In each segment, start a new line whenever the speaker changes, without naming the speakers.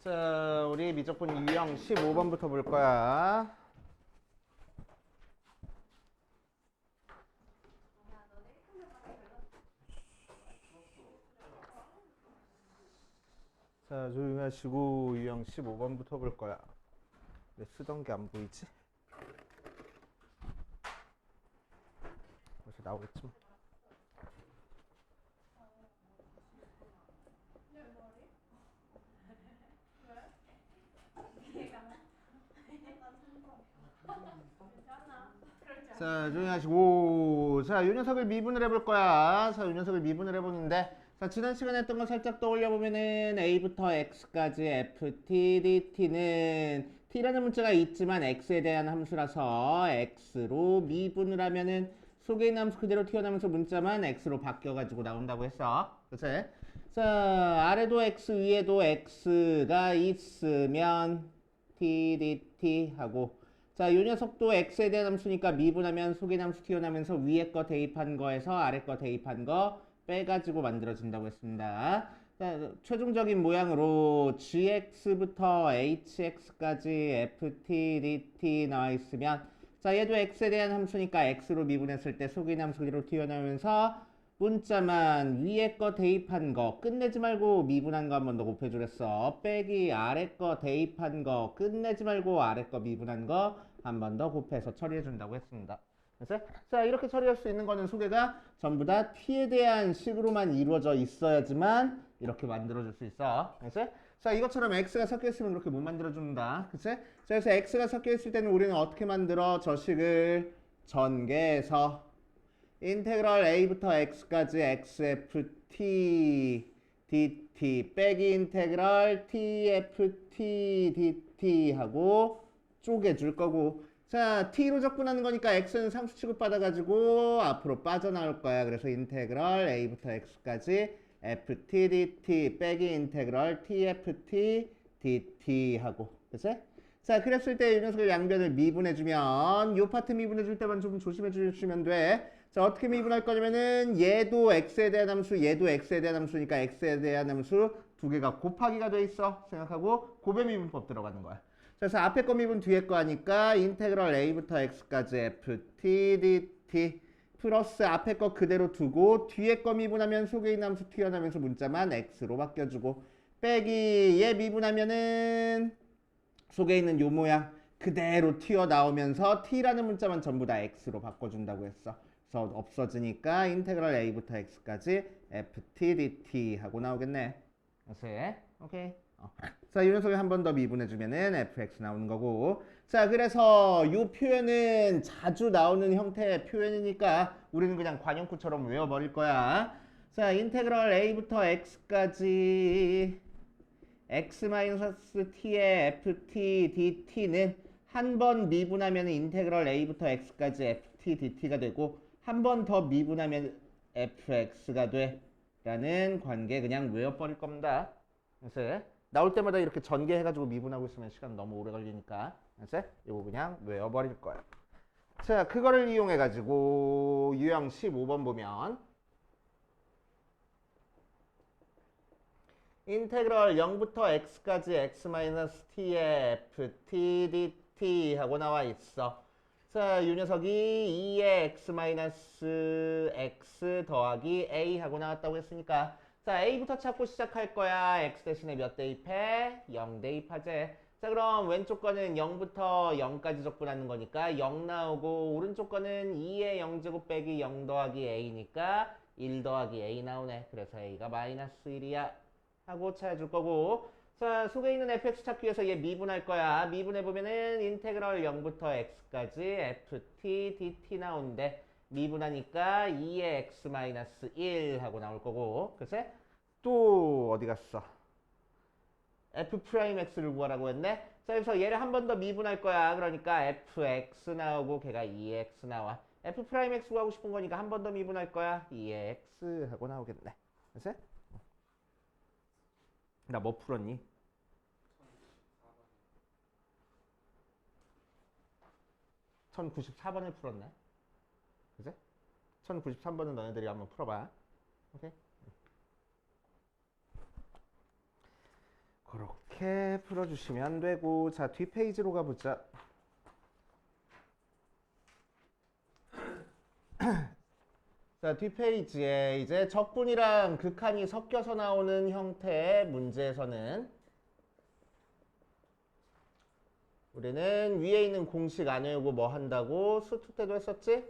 자, 우리 미적분 유형 15번부터 볼 거야. 자, 조용히 하시고 유형 15번부터 볼 거야. 왜 쓰던 게 안 보이지? 벌써 나오겠지 뭐. 자, 조용히 하시고. 자, 요 녀석을 미분을 해볼 거야. 자, 요 녀석을 미분을 해보는데, 자, 지난 시간에 했던 거 살짝 떠올려 보면은 A부터 X까지 FT, DT는 T라는 문자가 있지만 X에 대한 함수라서 X로 미분을 하면은 속에 있는 함수 그대로 튀어나오면서 문자만 X로 바뀌어가지고 나온다고 했어. 그치? 자, 아래도 X, 위에도 X가 있으면 T, DT 하고, 자, 요 녀석도 x에 대한 함수니까 미분하면 속의 함수 튀어나오면서 위에 거 대입한 거에서 아래 거 대입한 거 빼가지고 만들어진다고 했습니다. 자, 최종적인 모양으로 gx부터 hx까지 ft, dt 나와 있으면, 자, 얘도 x에 대한 함수니까 x로 미분했을 때 속의 함수 그대로 튀어나오면서 문자만 위에 거 대입한 거 끝내지 말고 미분한 거 한 번 더 곱해주랬어. 빼기 아래 거 대입한 거 끝내지 말고 아래 거 미분한 거 한 번 더 곱해서 처리해준다고 했습니다. 그래서 자, 이렇게 처리할 수 있는 거는 소개가 전부 다 t에 대한 식으로만 이루어져 있어야지만 이렇게 만들어줄 수 있어. 그래서 자, 이것처럼 x가 섞여 있으면 그렇게 못 만들어준다. 그치? 자, 그래서 x가 섞여 있을 때는 우리는 어떻게 만들어? 저 식을 전개해서 인테그럴 a부터 x까지 xft dt 빼기 인테그럴 tft dt 하고 쪼개줄 거고, 자, t로 접근하는 거니까 x는 상수 취급받아가지고 앞으로 빠져나올 거야. 그래서 인테그럴 a부터 x까지 ft dt 빼기 인테그럴 tft dt 하고, 그치? 자, 그랬을 때 이 녀석을 양변을 미분해주면, 요 파트 미분해줄 때만 좀 조심해 주시면 돼. 자, 어떻게 미분할 거냐면은 얘도 x에 대한 함수, 얘도 x에 대한 함수니까 x에 대한 함수 두 개가 곱하기가 돼 있어. 생각하고 곱의 미분법 들어가는 거야. 그래서 앞에 거 미분 뒤에 거 하니까 인테그럴 a부터 x까지 ft dt 플러스 앞에 거 그대로 두고 뒤에 거 미분하면 속에 있는 함수 튀어나오면서 문자만 x로 바뀌어주고, 빼기 얘 미분하면은 속에 있는 요 모양 그대로 튀어나오면서 t라는 문자만 전부 다 x로 바꿔준다고 했어. 그래서 없어지니까 인테그럴 a부터 x까지 ft dt 하고 나오겠네. 그래서 오케이. 자, 이 녀석을 한 번 더 미분해주면은 fx 나오는 거고. 자, 그래서 이 표현은 자주 나오는 형태의 표현이니까 우리는 그냥 관용구처럼 외워버릴 거야. 자, 인테그럴 a부터 x까지 x-t의 ft dt는 한 번 미분하면 인테그럴 a부터 x까지 ft dt가 되고, 한 번 더 미분하면 fx가 돼 라는 관계 그냥 외워버릴 겁니다. 그래서 나올 때마다 이렇게 전개해가지고 미분하고 있으면 시간 너무 오래 걸리니까, 그래서 이거 그냥 외워버릴 거야. 자, 그거를 이용해가지고 유형 15번 보면 인테그럴 0부터 x까지 x-t의 ft dt 하고 나와 있어. 자, 이 녀석이 2의 x-x 더하기 a 하고 나왔다고 했으니까, 자, a부터 찾고 시작할 거야. x 대신에 몇 대입해? 0 대입하지. 자, 그럼 왼쪽 거는 0부터 0까지 접근하는 거니까 0 나오고, 오른쪽 거는 2의 0제곱 빼기 0 더하기 a니까 1 더하기 a 나오네. 그래서 a가 마이너스 1이야 하고 찾아줄 거고, 자, 속에 있는 fx 찾기 위해서 얘 미분할 거야. 미분해보면은 인테그럴 0부터 x까지 ft dt 나오는데, 미분하니까 2의 x-1 하고 나올 거고, 글쎄 또 어디 갔어? f'x를 구하라고 했네. 자, 그래서 얘를 한 번 더 미분할 거야. 그러니까 fx 나오고 걔가 2x 나와. f'x 구하고 싶은 거니까 한 번 더 미분할 거야. 2x 하고 나오겠네. 글쎄? 나 뭐 풀었니? 1094번을 풀었네. 그치? 1093번은 너네들이 한번 풀어봐. 오케이? 그렇게 이렇게 풀어주시면 되고, 자, 뒷페이지로 가보자. 자, 뒷페이지에 이제 적분이랑 극한이 섞여서 나오는 형태의 문제에서는 우리는 위에 있는 공식 안 외우고 뭐 한다고? 수투 때도 했었지?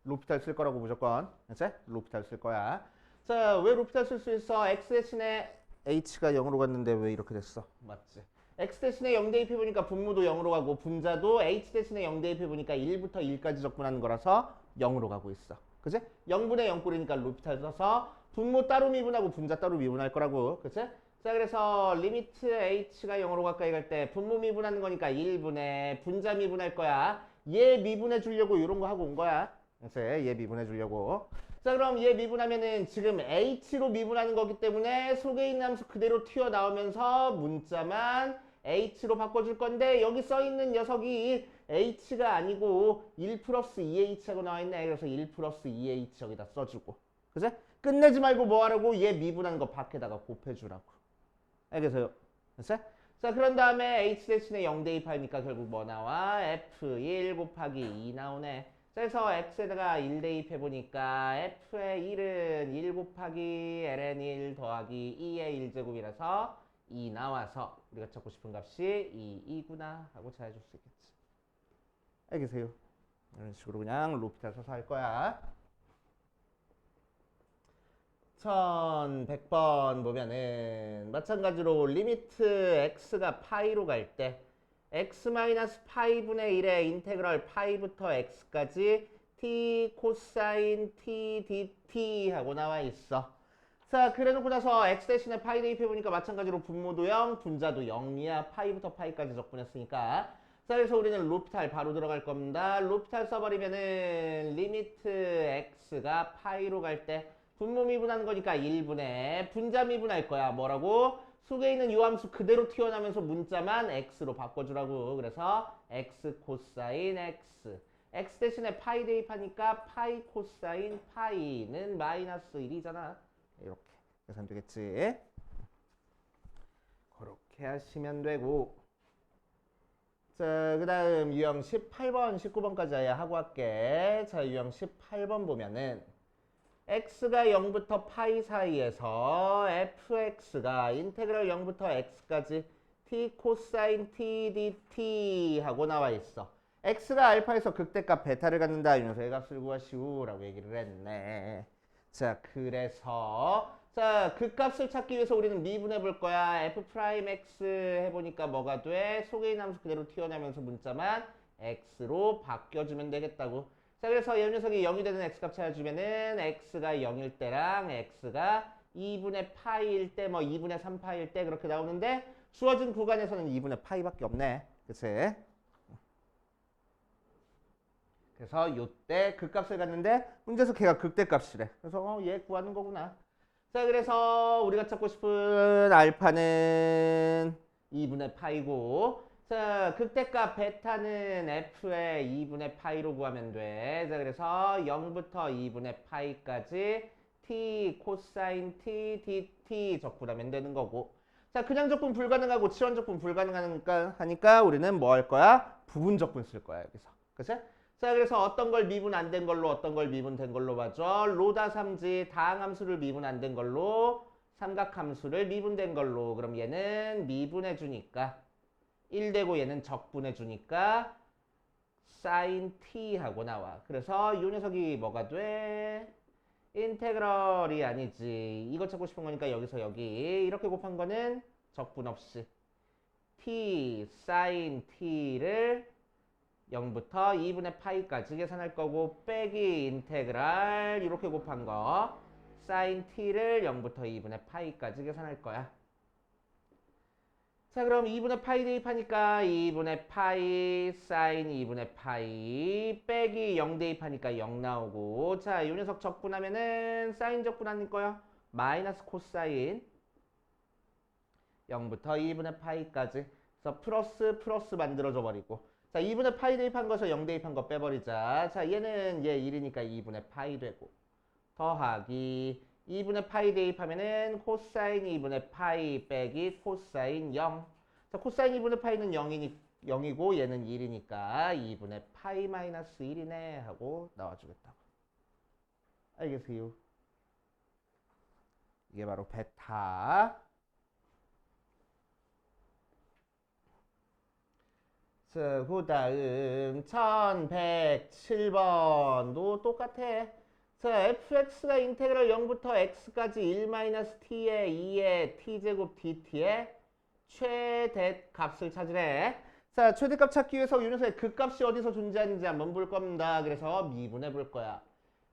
로피탈 쓸 거라고 무조건. 그치? 로피탈 쓸 거야. 자, 왜 로피탈 쓸 수 있어? x 대신에 h가 0으로 갔는데 왜 이렇게 됐어? 맞지? x 대신에 0 대입해 보니까 분모도 0으로 가고 분자도 h 대신에 0 대입해 보니까 1부터 1까지 적분하는 거라서 0으로 가고 있어. 그치? 0분의 0 꼴이니까 로피탈 써서 분모 따로 미분하고 분자 따로 미분할 거라고. 그치? 자, 그래서 리미트 h가 0으로 가까이 갈 때 분모 미분하는 거니까 1분의 분자 미분할 거야. 얘 미분해 주려고 이런 거 하고 온 거야. 그치? 얘 미분해 주려고. 자, 그럼 얘 미분하면은 지금 h로 미분하는 거기 때문에 속에 있는 함수 그대로 튀어나오면서 문자만 h로 바꿔줄 건데 여기 써있는 녀석이 h가 아니고 1 플러스 2h하고 나와있네. 그래서 1 플러스 2h 여기다 써주고. 그치? 끝내지 말고 뭐 하라고? 얘 미분하는 거 밖에다가 곱해주라고. 알겠어요? 그치? 자, 그런 다음에 h 대신에 0 대입하니까 결국 뭐 나와? f1 곱하기 2 나오네. 그래서 x에다가 1 대입해보니까 f의 1은 1 곱하기 ln 1 더하기 2의 1제곱이라서 2 나와서 우리가 찾고 싶은 값이 2이구나 하고 찾아줄 수 있겠지. 알겠어요? 이런 식으로 그냥 로피탈 써서 할 거야. 1100번 보면은 마찬가지로 리미트 x가 파이로 갈 때 x 마이너스 파이분의 1의 인테그럴 파이부터 x까지 t 코사인 t dt 하고 나와 있어. 자, 그래놓고 나서 x 대신에 파이 대입해보니까 마찬가지로 분모도 0, 분자도 0이야. 파이부터 파이까지 적분했으니까. 자, 그래서 우리는 로피탈 바로 들어갈 겁니다. 로피탈 써버리면은 리미트 x가 파이로 갈 때 분모 미분하는 거니까 1분의 분자 미분할 거야. 뭐라고? 속에 있는 요함수 그대로 튀어나오면서 문자만 x로 바꿔주라고. 그래서 x 코사인 x. x 대신에 파이 대입하니까 파이 코사인 파이는 마이너스 1이잖아. 이렇게 계산 되겠지. 그렇게 하시면 되고. 자, 그 다음 유형 18번, 19번까지 해야 하고 할게. 자, 유형 18번 보면은 x가 0부터 파이 사이에서 fx가 인테그럴 0부터 x까지 t 코사인 t dt 하고 나와 있어. x가 알파에서 극대값 베타를 갖는다. 이 녀석의 값을 구하시오 라고 얘기를 했네. 자, 그래서 자, 그 값을 찾기 위해서 우리는 미분해 볼 거야. f 프라임 x 해보니까 뭐가 돼? 속에 있는 함수 그대로 튀어나오면서 문자만 x로 바뀌어주면 되겠다고. 자, 그래서 이 녀석이 0이 되는 x값 찾아주면은 x가 0일 때랑 x가 2분의 파이일 때, 뭐 2분의 3파이일 때 그렇게 나오는데 주어진 구간에서는 2분의 파이밖에 없네. 그치? 그래서 요때 그 값을 갖는데 문제에서 걔가 극대값이래. 그래서 얘 구하는 거구나. 자, 그래서 우리가 찾고 싶은 알파는 2분의 파이고, 자, 극대값 베타는 f의 2분의 파이로 구하면 돼. 자, 그래서 0부터 2분의 파이까지 t 코사인 t dt 적분하면 되는 거고. 자, 그냥 적분 불가능하고 치환 적분 불가능하니까 우리는 뭐 할 거야? 부분 적분 쓸 거야, 여기서. 그치? 자, 그래서 어떤 걸 미분 안 된 걸로 어떤 걸 미분 된 걸로 봐줘. 로다 삼지 다항함수를 미분 안 된 걸로 삼각함수를 미분된 걸로. 그럼 얘는 미분해 주니까 1 되고 얘는 적분해 주니까 사인 t 하고 나와. 그래서 이 녀석이 뭐가 돼? 인테그럴이 아니지. 이거 찾고 싶은 거니까 여기서 여기 이렇게 곱한 거는 적분 없이 t 사인 t를 0부터 2분의 파이까지 계산할 거고 빼기 인테그랄 이렇게 곱한 거 사인 t를 0부터 2분의 파이까지 계산할 거야. 자, 그럼 2분의 파이 대입하니까 2분의 파이 사인 2분의 파이 빼기 0 대입하니까 0 나오고, 자, 이 녀석 적분하면은 사인 적분하는 거야. 마이너스 코사인 0부터 2분의 파이까지. 그래서 플러스 플러스 만들어져 버리고, 자, 2분의 파이 대입한 거에서 0 대입한 거 빼버리자. 자, 얘는 얘 1이니까 2분의 파이 되고 더하기 2분의 파이 대입하면은 코사인 2분의 파이 빼기 코사인 0. 자, 코사인 2분의 파이는 0이고 얘는 1이니까 2분의 파이 마이너스 1이네 하고 나와주겠다고. 알겠어요? 이게 바로 베타. 자, 그 다음 1107번도 똑같아. 자, fx가 인테그럴 0부터 x까지 1-t의 2의 t제곱 dt의 최대 값을 찾으래. 자, 최대값 찾기 위해서 유닛의 극값이 어디서 존재하는지 한번 볼 겁니다. 그래서 미분해 볼 거야.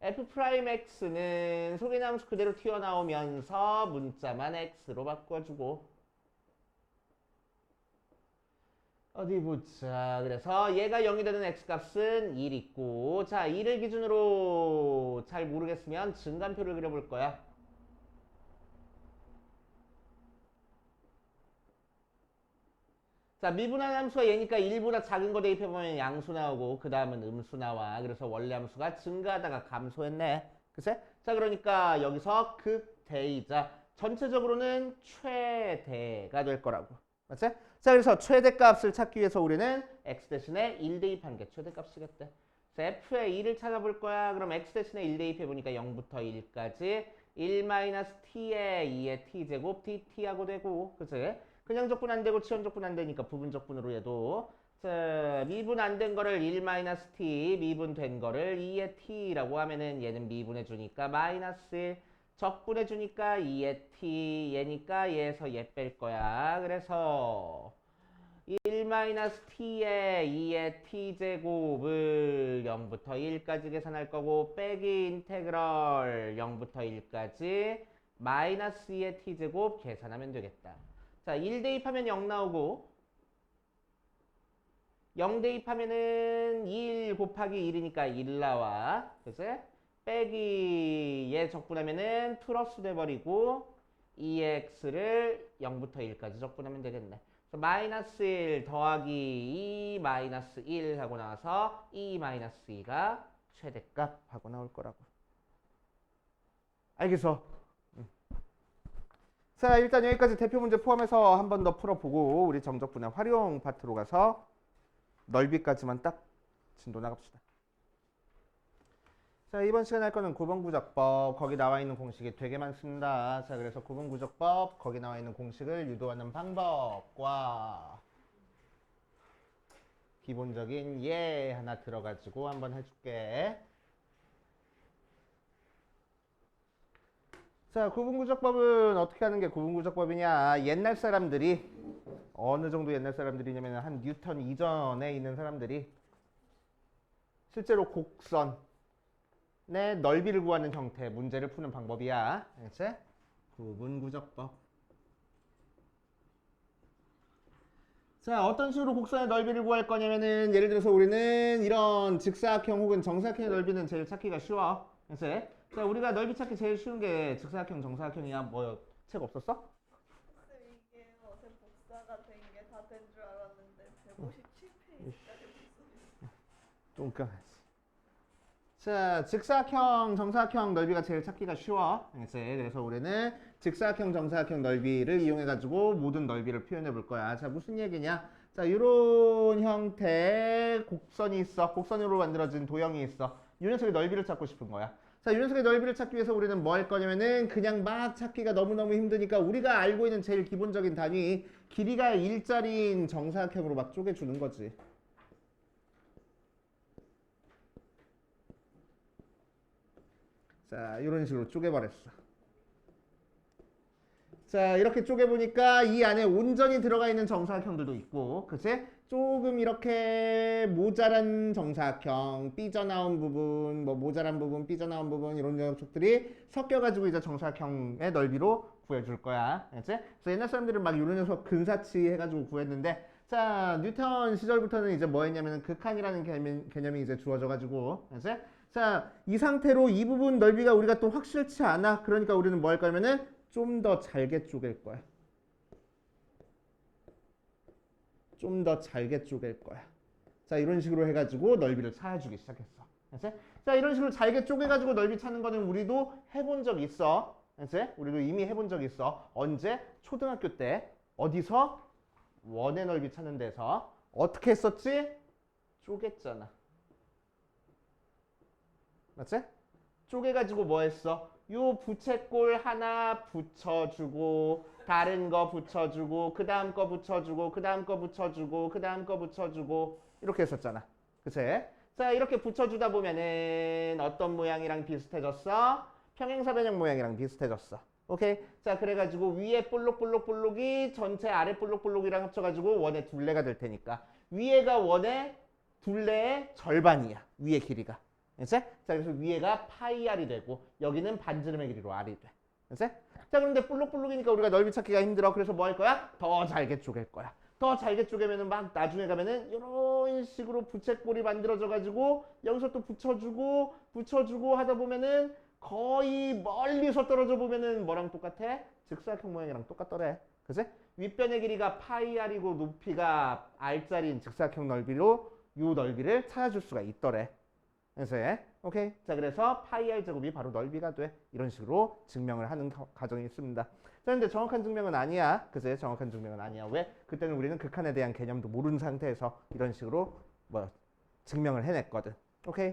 f'x는 소개함수 그대로 튀어나오면서 문자만 x로 바꿔주고. 어디 보자. 그래서 얘가 0이 되는 x값은 1 있고, 자, 1을 기준으로 잘 모르겠으면 증간표를 그려볼 거야. 자, 미분한 함수가 얘니까 1보다 작은 거 대입해보면 양수 나오고 그 다음은 음수 나와. 그래서 원래 함수가 증가하다가 감소했네. 그치? 자, 그러니까 여기서 극대이자 전체적으로는 최대가 될 거라고. 맞지? 자, 그래서 최대값을 찾기 위해서 우리는 x 대신에 1 대입한 게 최대값이겠대. 그래서 f의 2를 찾아볼 거야. 그럼 x 대신에 1 대입해보니까 0부터 1까지 1-t의 2의 t제곱 dt하고 되고, 그치? 그냥 적분 안 되고 치원 적분 안 되니까 부분 적분으로 해도, 자, 미분 안 된 거를 1-t, 미분 된 거를 2의 t라고 하면은 얘는 미분해 주니까 마이너스 1, 적분해 주니까 2의 t, 얘니까 얘에서 얘 뺄 거야. 그래서 1-t의 2의 t제곱을 0부터 1까지 계산할 거고, 빼기 인테그럴 0부터 1까지 마이너스 2의 t제곱 계산하면 되겠다. 자, 1 대입하면 0 나오고 0 대입하면은 1 곱하기 1이니까 1 나와. 그치? 빼기 얘 적분하면은 플러스 돼버리고 2x를 0부터 1까지 적분하면 되겠네. 그래서 마이너스 1 더하기 2 마이너스 1 하고 나와서 2 마이너스 2가 최대값 하고 나올 거라고. 알겠어? 자, 일단 여기까지 대표 문제 포함해서 한 번 더 풀어보고 우리 정적분의 활용 파트로 가서 넓이까지만 딱 진도 나갑시다. 자, 이번 시간에 할 거는 구분구적법. 거기 나와 있는 공식이 되게 많습니다. 자, 그래서 구분구적법, 거기 나와 있는 공식을 유도하는 방법과 기본적인 예 하나 들어가지고 한번 해줄게. 자, 구분구적법은 어떻게 하는 게 구분구적법이냐. 옛날 사람들이, 어느 정도 옛날 사람들이냐면 한 뉴턴 이전에 있는 사람들이 실제로 곡선의 넓이를 구하는 형태의 문제를 푸는 방법이야. 알겠지? 구분구적법. 자, 어떤 식으로 곡선의 넓이를 구할 거냐면은, 예를 들어서 우리는 이런 직사각형 혹은 정사각형의 넓이는 제일 찾기가 쉬워. 알겠지? 자, 우리가 넓이 찾기 제일 쉬운 게 직사각형, 정사각형이야. 뭐 책 없었어?
이게 어제 복사가 된 게 다 된 줄 알았는데 157페이지까지 복사됐어.
똥강아지. 자, 직사각형, 정사각형 넓이가 제일 찾기가 쉬워. 알겠지? 그래서 우리는 직사각형, 정사각형 넓이를 이용해가지고 모든 넓이를 표현해 볼 거야. 자, 무슨 얘기냐? 자, 이런 형태의 곡선이 있어. 곡선으로 만들어진 도형이 있어. 이 녀석의 넓이를 찾고 싶은 거야. 자, 이 녀석의 넓이를 찾기 위해서 우리는 뭐 할 거냐면은, 그냥 막 찾기가 너무너무 힘드니까 우리가 알고 있는 제일 기본적인 단위, 길이가 1짜리인 정사각형으로 막 쪼개주는 거지. 자, 이런 식으로 쪼개버렸어. 자, 이렇게 쪼개보니까 이 안에 온전히 들어가 있는 정사각형들도 있고, 그치? 조금 이렇게 모자란 정사각형, 삐져나온 부분, 뭐 모자란 부분, 삐져나온 부분, 이런 녀석들이 섞여가지고 이제 정사각형의 넓이로 구해줄 거야. 알겠지? 그래서 옛날 사람들은 막 이런 녀석 근사치 해가지고 구했는데, 자, 뉴턴 시절부터는 이제 뭐 했냐면 극한이라는 개념이 이제 주어져가지고, 알겠지? 자, 이 상태로 이 부분 넓이가 우리가 또 확실치 않아. 그러니까 우리는 뭐 할 거냐면은 좀 더 잘게 쪼갤 거야. 좀 더 잘게 쪼갤 거야. 자, 이런 식으로 해가지고 넓이를 찾아주기 시작했어. 알았지? 자, 이런 식으로 잘게 쪼개가지고 넓이 찾는 거는 우리도 해본 적 있어. 그치? 우리도 이미 해본 적 있어. 언제? 초등학교 때. 어디서? 원의 넓이 찾는 데서. 어떻게 했었지? 쪼갰잖아. 맞지? 쪼개가지고 뭐 했어? 요 부채꼴 하나 붙여주고 다른 거 붙여주고 그 다음 거 붙여주고 그 다음 거 붙여주고 그 다음 거 붙여주고 이렇게 했었잖아. 그치? 자, 이렇게 붙여주다 보면은 어떤 모양이랑 비슷해졌어? 평행사변형 모양이랑 비슷해졌어. 오케이? 자, 그래가지고 위에 볼록볼록볼록이 전체 아래 볼록볼록이랑 합쳐가지고 원의 둘레가 될 테니까 위에가 원의 둘레의 절반이야. 위의 길이가. 그치? 자, 그래서 위에가 파이 r이 되고 여기는 반지름의 길이로 r이 돼. 그치? 자, 그런데 볼록볼록이니까 우리가 넓이 찾기가 힘들어. 그래서 뭐 할 거야? 더 잘게 쪼갤 거야. 더 잘게 쪼개면은 막 나중에 가면은 이런 식으로 부채꼴이 만들어져 가지고 여기서 또 붙여주고 하다 보면은 거의 멀리서 떨어져 보면은 뭐랑 똑같아? 직사각형 모양이랑 똑같더래. 그치? 윗변의 길이가 파이 r이고 높이가 r짜리인 직사각형 넓이로 이 넓이를 찾아줄 수가 있더래. 그래서 오케이. 자, 그래서 파이 r 제곱이 바로 넓이가 돼. 이런 식으로 증명을 하는 과정이 있습니다. 자, 근데 정확한 증명은 아니야. 그치? 정확한 증명은 아니야. 왜? 그때는 우리는 극한에 대한 개념도 모르는 상태에서 이런 식으로 뭐 증명을 해냈거든. 오케이.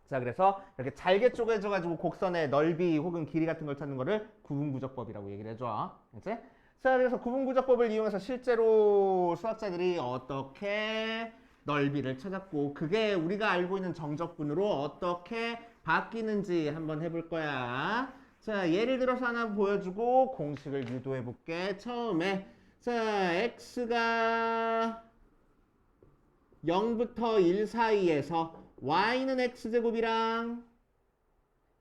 자, 그래서 이렇게 잘게 쪼개져 가지고 곡선의 넓이 혹은 길이 같은 걸 찾는 거를 구분구적법이라고 얘기를 해줘. 그치? 자, 그래서 구분구적법을 이용해서 실제로 수학자들이 어떻게 넓이를 찾았고 그게 우리가 알고 있는 정적분으로 어떻게 바뀌는지 한번 해볼 거야. 자, 예를 들어서 하나 보여주고 공식을 유도해 볼게. 처음에 자, x가 0부터 1 사이에서 y는 x제곱이랑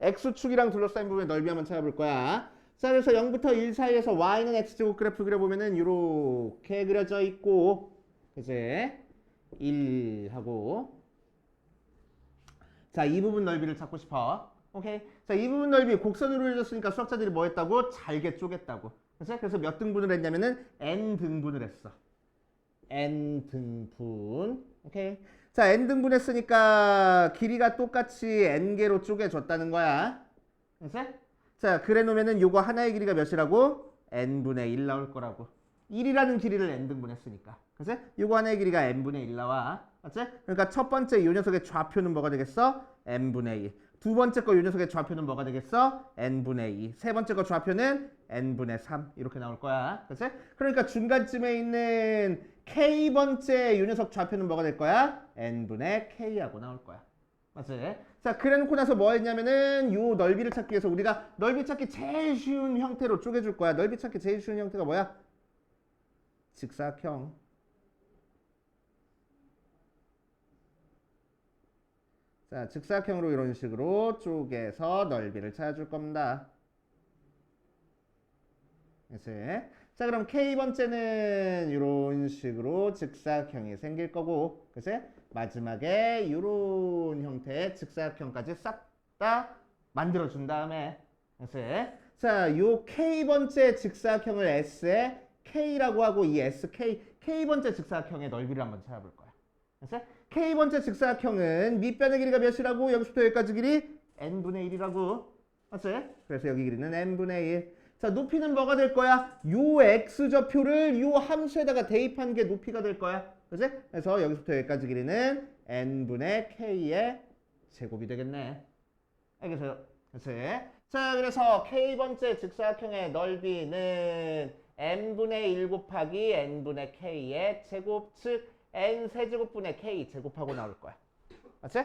x축이랑 둘러싸인 부분의 넓이 한번 찾아볼 거야. 자, 그래서 0부터 1 사이에서 y는 x제곱 그래프 그려보면은 이렇게 그려져 있고 그치? 1하고 자, 이 부분 넓이를 찾고 싶어. 오케이? 자, 이 부분 넓이 곡선으로 이루어졌으니까 수학자들이 뭐 했다고? 잘게 쪼갰다고. 그치? 그래서 몇 등분을 했냐면은 n 등분을 했어. n 등분. 오케이? 자, n 등분 했으니까 길이가 똑같이 n개로 쪼개졌다는 거야. 그치? 자, 그래 놓으면은 요거 하나의 길이가 몇이라고? n분의 1 나올 거라고. 1이라는 길이를 n 등분 했으니까. 그치? 요거 하나의 길이가 n분의 1 나와. 맞지? 그러니까 첫 번째 요 녀석의 좌표는 뭐가 되겠어? n분의 1. 두 번째 거 요 녀석의 좌표는 뭐가 되겠어? n분의 2. 세 번째 거 좌표는 n분의 3. 이렇게 나올 거야. 그치? 그러니까 중간쯤에 있는 k번째 요 녀석 좌표는 뭐가 될 거야? n분의 k하고 나올 거야. 맞지? 자, 그래 놓고 나서 뭐 했냐면은 요 넓이를 찾기 위해서 우리가 넓이 찾기 제일 쉬운 형태로 쪼개줄 거야. 넓이 찾기 제일 쉬운 형태가 뭐야? 직사각형. 자, 직사각형으로 이런 식으로 쪼개서 넓이를 찾아줄 겁니다. 그치? 자, 그럼 K번째는 이런 식으로 직사각형이 생길 거고, 그치? 마지막에 이런 형태의 직사각형까지 싹 다 만들어준 다음에, 그치? 자, 요 K번째 직사각형을 S에 K라고 하고 이 SK, K번째 직사각형의 넓이를 한번 찾아볼 거야. 그치? K번째 직사각형은 밑변의 길이가 몇이라고? 여기서부터 여기까지 길이 n분의 1이라고. 맞지? 그래서 여기 길이는 n분의 1. 자, 높이는 뭐가 될 거야? 요 x좌표를 요 함수에다가 대입한 게 높이가 될 거야. 그치? 그래서 여기서부터 여기까지 길이는 n분의 k의 제곱이 되겠네. 알겠어요? 그치? 자, 그래서 K번째 직사각형의 넓이는 n분의 1 곱하기 n분의 k의 제곱, 즉 n 세제곱분의 k 제곱하고 나올 거야. 맞지?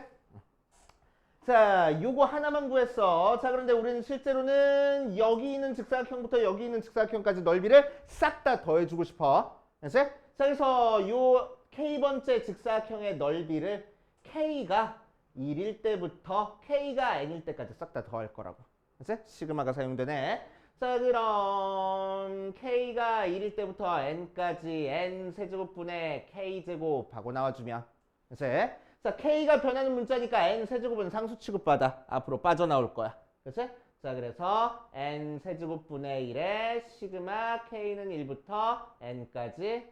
자, 요거 하나만 구했어. 자, 그런데 우리는 실제로는 여기 있는 직사각형부터 여기 있는 직사각형까지 넓이를 싹 다 더해주고 싶어. 알지? 자, 그래서 요 k번째 직사각형의 넓이를 k가 1일 때부터 k가 n일 때까지 싹 다 더할 거라고. 알지? 시그마가 사용되네. 자, 그럼 k가 1일 때부터 n까지 n 세제곱분의 k제곱 하고 나와주면 그치? 자, k가 변하는 문자니까 n 세제곱은 상수 취급받아. 앞으로 빠져나올 거야. 그치? 자, 그래서 n 세제곱분의 1에 시그마 k는 1부터 n까지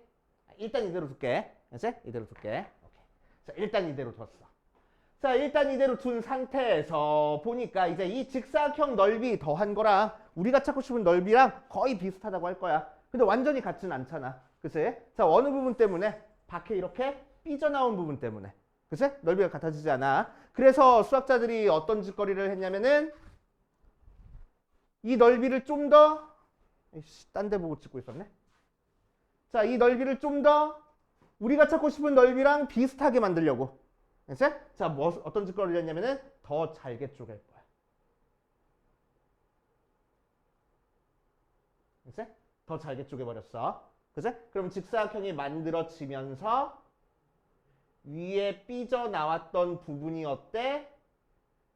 일단 이대로 둘게. 그치? 이대로 둘게. 오케이. 자, 일단 이대로 뒀어. 자, 일단 이대로 둔 상태에서 보니까 이제 이 직사각형 넓이 더한 거랑 우리가 찾고 싶은 넓이랑 거의 비슷하다고 할 거야. 근데 완전히 같진 않잖아. 그치? 자, 어느 부분 때문에? 밖에 이렇게 삐져나온 부분 때문에. 그치? 넓이가 같아지지 않아. 그래서 수학자들이 어떤 짓거리를 했냐면은 이 넓이를 좀 더, 딴 데 보고 찍고 있었네. 자, 이 넓이를 좀 더 우리가 찾고 싶은 넓이랑 비슷하게 만들려고. 그치? 자, 어떤 짓거리를 했냐면은 더 잘게 쪼갤 거야. 그치? 더 잘게 쪼개버렸어. 그치? 그럼 직사각형이 만들어지면서 위에 삐져나왔던 부분이 어때?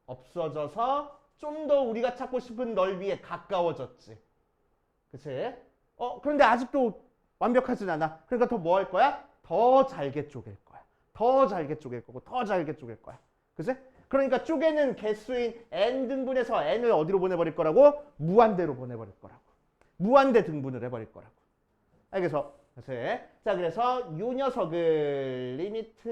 없어져서 좀 더 우리가 찾고 싶은 넓이에 가까워졌지. 그치? 그런데 아직도 완벽하진 않아. 그러니까 더 뭐 할 거야? 더 잘게 쪼갤 거야. 더 잘게 쪼갤 거고 더 잘게 쪼갤 거야. 그치? 그러니까 쪼개는 개수인 n 등분에서 n을 어디로 보내버릴 거라고? 무한대로 보내버릴 거라고. 무한대 등분을 해버릴 거라고. 알겠어? 그치? 자, 그래서 요 녀석을 리미트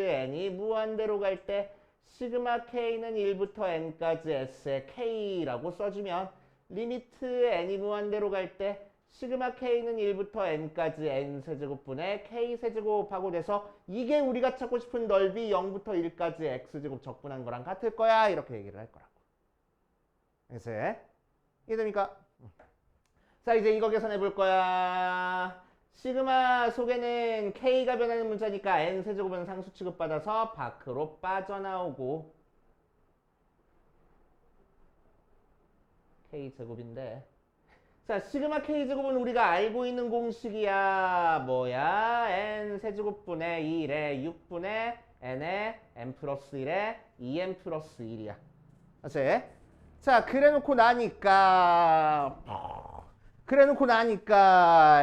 n이 무한대로 갈 때 시그마 k는 1부터 n까지 s의 k라고 써주면 리미트 n이 무한대로 갈 때 시그마 k는 1부터 n까지 n 세제곱분의 k 세제곱하고 돼서 이게 우리가 찾고 싶은 넓이 0부터 1까지 x제곱 적분한 거랑 같을 거야. 이렇게 얘기를 할 거라고. 알겠어? 이해됩니까? 자, 이제 이거 계산해 볼 거야. 시그마 속에는 k가 변하는 문자니까 n 세제곱은 상수 취급받아서 밖으로 빠져나오고 k제곱인데 자, 시그마 k제곱은 우리가 알고 있는 공식이야. 뭐야? n 세제곱분의 2에 6분의 n에 n 플러스 1에 2n 플러스 1이야. 맞지? 자, 그래놓고 나니까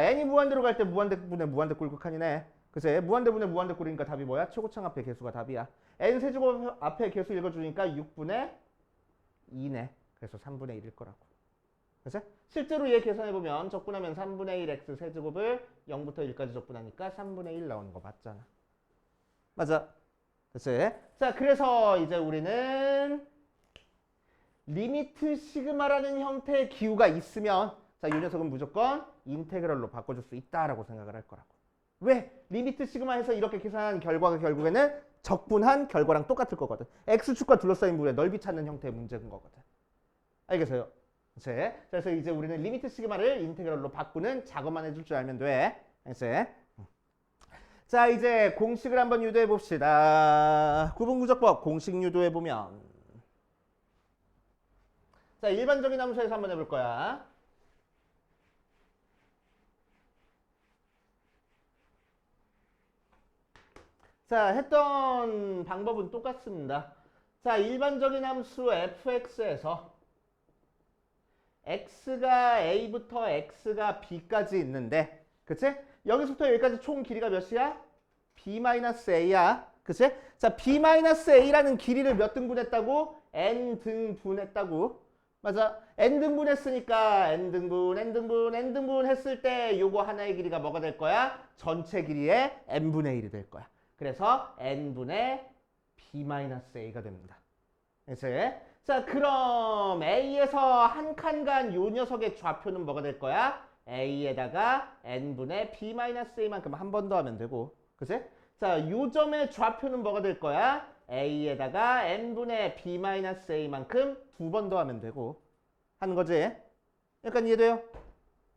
n이 무한대로 갈 때 무한대분의 무한대 꼴극한이네. 그치? 무한대분의 무한대 꼴이니까 답이 뭐야? 최고창 앞에 개수가 답이야. n 세제곱 앞에 개수 읽어주니까 6분의 2네. 그래서 3분의 1일 거라고. 그치? 실제로 얘 계산해보면 적분하면 3분의 1 x 세제곱을 0부터 1까지 적분하니까 3분의 1 나오는 거 맞잖아. 맞아. 그치? 자, 그래서 이제 우리는 리미트 시그마라는 형태의 기호가 있으면 자, 이 녀석은 무조건 인테그럴로 바꿔줄 수 있다라고 생각을 할 거라고. 왜? 리미트 시그마에서 이렇게 계산한 결과가 결국에는 적분한 결과랑 똑같을 거거든. x축과 둘러싸인 부분에 넓이 찾는 형태의 문제인 거거든. 알겠어요? 그치? 그래서 이제 우리는 리미트 시그마를 인테그럴로 바꾸는 작업만 해줄 줄 알면 돼. 알겠지? 자, 이제 공식을 한번 유도해 봅시다. 구분구조법 공식 유도해 보면 자, 일반적인 함수에서 한번 해볼 거야. 자, 했던 방법은 똑같습니다. 자, 일반적인 함수 fx에서 x가 a부터 x가 b까지 있는데 그치? 여기서부터 여기까지 총 길이가 몇이야? b-a야. 그치? 자, b-a라는 길이를 몇 등분했다고? n 등분했다고. 맞아. n 등분했으니까 n 등분 했을 때 요거 하나의 길이가 뭐가 될 거야? 전체 길이의 n분의 1이 될 거야. 그래서 n분의 b-a가 됩니다. 그치? 자, 그럼 A에서 한 칸 간 요 녀석의 좌표는 뭐가 될 거야? A에다가 n분의 b-a만큼 한 번 더 하면 되고. 그치? 자, 요 점의 좌표는 뭐가 될 거야? A에다가 n분의 b-a만큼 두 번 더 하면 되고. 하는 거지? 약간 이해돼요?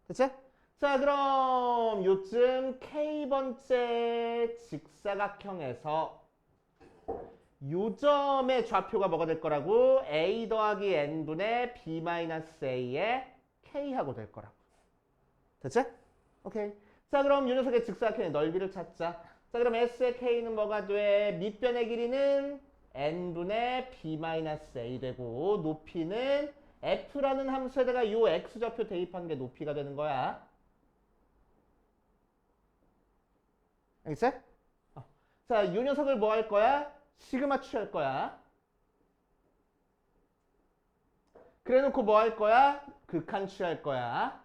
그치? 자, 그럼 요쯤 K번째 직사각형에서 요점의 좌표가 뭐가 될 거라고? A 더하기 n분의 b-a의 k하고 될 거라고. 됐지? 오케이. 자, 그럼 요 녀석의 직사각형의 넓이를 찾자. 자, 그럼 s의 k는 뭐가 돼? 밑변의 길이는 n분의 b-a 되고 높이는 f라는 함수에다가 요 x좌표 대입한 게 높이가 되는 거야. 알겠어? 자, 요 녀석을 뭐 할 거야? 시그마 취할 거야. 그래 놓고 뭐 할 거야? 극한 취할 거야.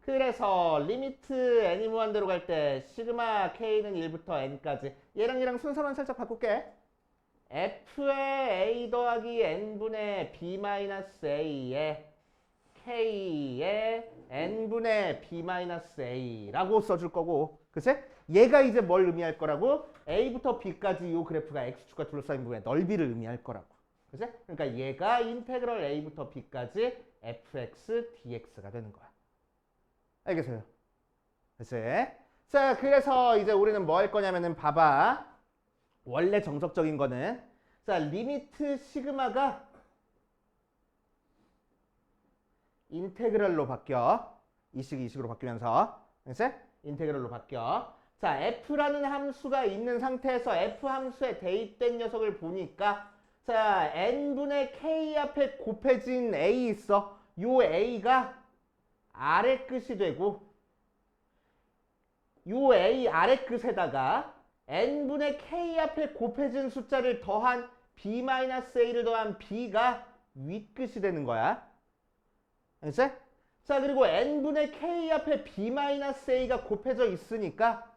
그래서 리미트 n이 무한대로 갈 때 시그마 k는 1부터 n까지 얘랑 순서만 살짝 바꿀게. f의 a 더하기 n분의 b 마이너스 a에 k의 n분의 b 마이너스 a라고 써줄 거고, 그치? 얘가 이제 뭘 의미할 거라고? a부터 b까지 이 그래프가 x축과 둘러싸인 부분의 넓이를 의미할 거라고, 그치? 그러니까 얘가 인테그럴 a부터 b까지 fx dx가 되는 거야. 알겠어요? 그치? 자, 그래서 이제 우리는 뭐 할 거냐면은 봐봐. 원래 정석적인 거는 자, 리미트 시그마가 인테그럴로 바뀌어. 이식이 이식으로 바뀌면서, 그치? 인테그럴로 바뀌어. 자, f라는 함수가 있는 상태에서 f 함수에 대입된 녀석을 보니까 자, n분의 k 앞에 곱해진 a 있어. 요 a가 아래 끝이 되고 요 a 아래 끝에다가 n분의 k 앞에 곱해진 숫자를 더한 b-a를 더한 b가 윗끝이 되는 거야. 알겠지? 자, 그리고 n분의 k 앞에 b-a가 곱해져 있으니까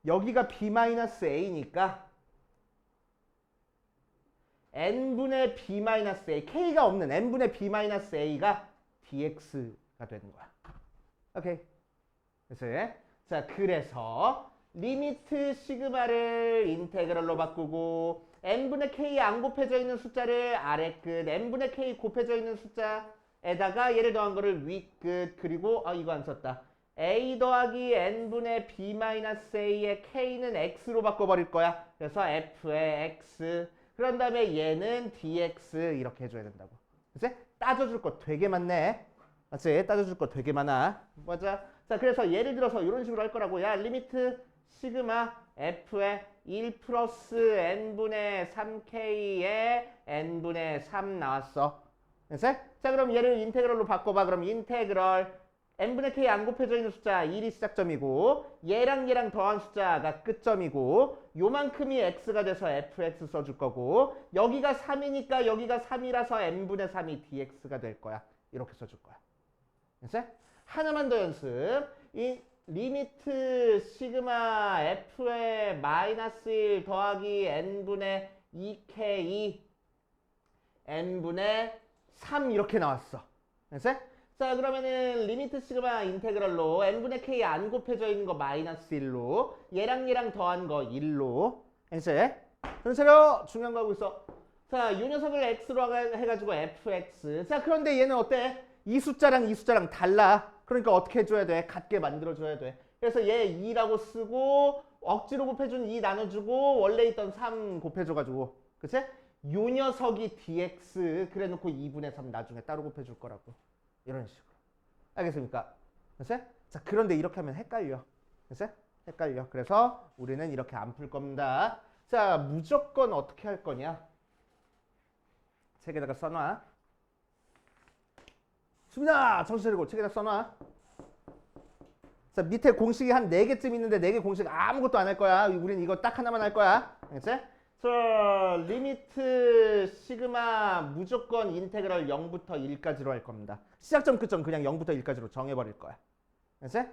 여기가 b-a니까 n분의 b-a, k가 없는 n분의 b-a가 dx가 되는 거야. 오케이. 그래서 자, 그래서 리미트 시그마를 인테그럴로 바꾸고 n분의 k 안 곱해져 있는 숫자를 아래 끝, n분의 k 곱해져 있는 숫자에다가 얘를 더한 거를 윗끝, 그리고 이거 안 썼다. a 더하기 n분의 b-a의 k는 x로 바꿔버릴 거야. 그래서 f의 x, 그런 다음에 얘는 dx 이렇게 해줘야 된다고. 그치? 따져줄 거 되게 많네. 맞지? 따져줄 거 되게 많아. 맞아? 자, 그래서 예를 들어서 이런 식으로 할 거라고. 야, 리미트 시그마 f의 1 플러스 n분의 3k에 n분의 3 나왔어. 그치? 자, 그럼 얘를 인테그럴로 바꿔봐. 그럼 인테그럴 n분의 k 안 곱해져 있는 숫자 1이 시작점이고 얘랑 더한 숫자가 끝점이고 요만큼이 x가 돼서 fx 써줄 거고 여기가 3이니까 여기가 3이라서 n분의 3이 dx가 될 거야. 이렇게 써줄 거야. 알겠어? 하나만 더 연습. 이 리미트 시그마 f의 마이너스 1 더하기 n분의 2k n분의 3 이렇게 나왔어. 알겠어? 자, 그러면은 리미트 시그마 인테그럴로 n분의 k 안 곱해져 있는 거 마이너스 1로 얘랑 더한 거 1로 알겠어? 전체로 중요한 거 하고 있어. 자, 이 녀석을 x로 해가지고 fx. 자, 그런데 얘는 어때? 이 숫자랑 달라. 그러니까 어떻게 해줘야 돼? 같게 만들어줘야 돼. 그래서 얘 2라고 쓰고 억지로 곱해준 2 나눠주고 원래 있던 3 곱해줘가지고, 그치? 요 녀석이 dx 그래놓고 2분의 3 나중에 따로 곱해줄 거라고. 이런 식으로. 알겠습니까? 그치? 자, 그런데 이렇게 하면 헷갈려. 그치? 헷갈려. 그래서 우리는 이렇게 안 풀 겁니다. 자, 무조건 어떻게 할 거냐? 책에다가 써놔. 수빈아! 정신 차리고 책에다 써놔. 자, 밑에 공식이 한 4개쯤 있는데 4개 공식 아무것도 안 할 거야. 우린 이거 딱 하나만 할 거야. 알겠지? 자, 리미트 시그마 무조건 인테그럴 0부터 1까지로 할 겁니다. 시작점 끝점 그냥 0부터 1까지로 정해버릴 거야. 알겠지?